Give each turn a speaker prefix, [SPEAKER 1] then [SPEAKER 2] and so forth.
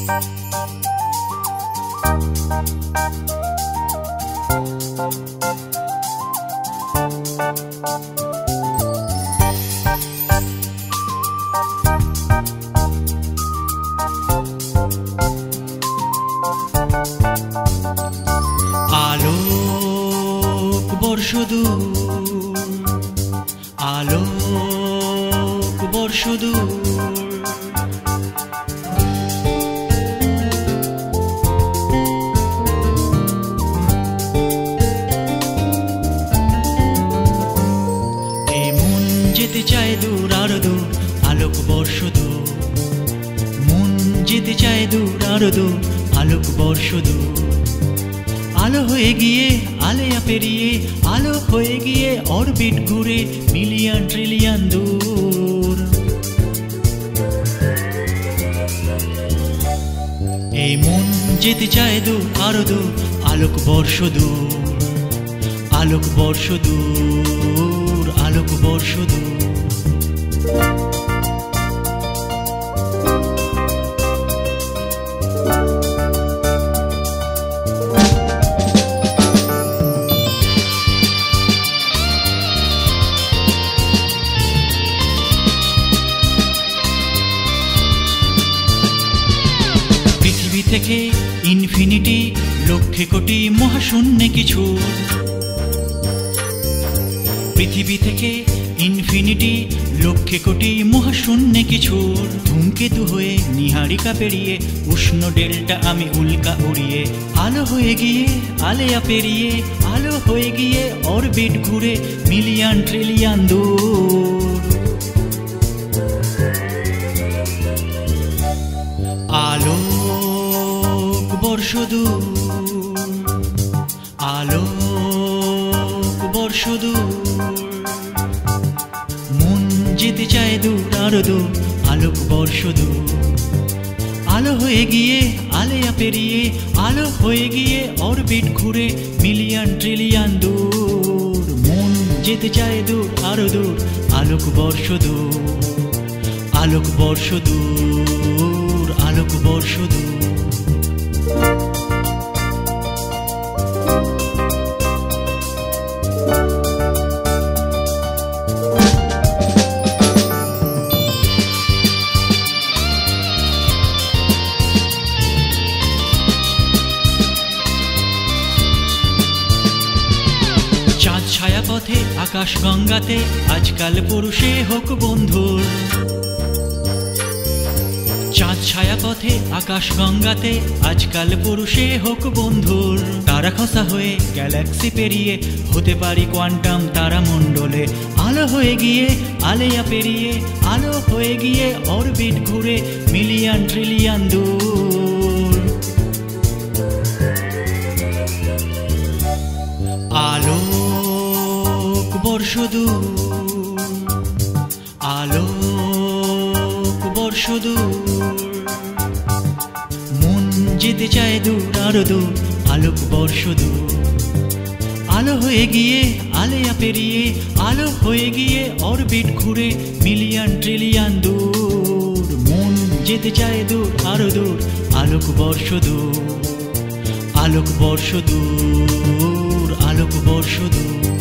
[SPEAKER 1] আলোক বর্ষদূর, আলোক বর্ষদূর, এ মন যেতে চায় দূর আরো দূর, আলোক বর্ষদূর, মন যেতে চায় দূর আরো দূর, আলোক বর্ষদূর। আলো হয়ে গিয়ে আলেয়া পেরিয়ে, আলো হয়ে গিয়ে অরবিট ঘুরে মিলিয়ন ট্রিলিয়ন দূর। এই মন যেতে চায় দূর আরো দূর, আলোক বর্ষদূর, আলোক বর্ষদূর, আলোক বর্ষদূর। পৃথিবী থেকে ইনফিনিটি, লক্ষে কোটি মহাশূন্যে কিছু, পৃথিবী থেকে ইনফিনিটি, লক্ষে কোটি মহাশূন্যে কিছু। ধূমকেতু হয়ে নিহারিকা পেরিয়ে, উষ্ণ ডেল্টা আমি উল্কা উড়িয়ে, আলো হয়ে গিয়ে আলেয়া পেরিয়ে, আলো হয়ে গিয়ে অরবিট ঘুরে মিলিয়ন ট্রিলিয়ন দূর। আলোক বর্ষদূর, আলোক বর্ষদূর, মন যেতে চায় দূর আরো দূর, আলোক বর্ষদূর। আলো হয়ে গিয়ে আলেয়া পেরিয়ে, আলো হয়ে গিয়ে অরবিট ঘুরে মিলিয়ন ট্রিলিয়ন দূর। মন যেতে চায় দূর আরো দূর, আলোক বর্ষদূর, আলোক বর্ষদূর, আলোক বর্ষদূর। চাঁদ ছায়া পথে আকাশ গঙ্গাতে, আজকাল পুরুষে হোক বন্ধুর। চাঁদ ছায়া পথে আকাশ গঙ্গাতে, আজকাল পুরুষে হোক বন্ধুর। তারা খসা হয়ে গ্যালাক্সি পেরিয়ে, হতে পারি কোয়ান্টাম তারা মণ্ডলে। আলো হয়ে গিয়ে আলেয়া পেরিয়ে, আলো হয়ে গিয়ে অরবিট ঘুরে মিলিয়ন ট্রিলিয়ন দূর। আলোক বর্ষদূর, আলোক বর্ষদূর, মন যেতে চায় দূর আরো দূর, আলোক বর্ষদূর। আলো হয়ে গিয়ে আলেয়া পেরিয়ে, আলো হয়ে গিয়ে অরবিট ঘুরে মিলিয়ন ট্রিলিয়ন দূর। মন যেতে চায় দূর আরো দূর, আলোক বর্ষদূর, আলোক বর্ষদূর, আলোক বর্ষদূর।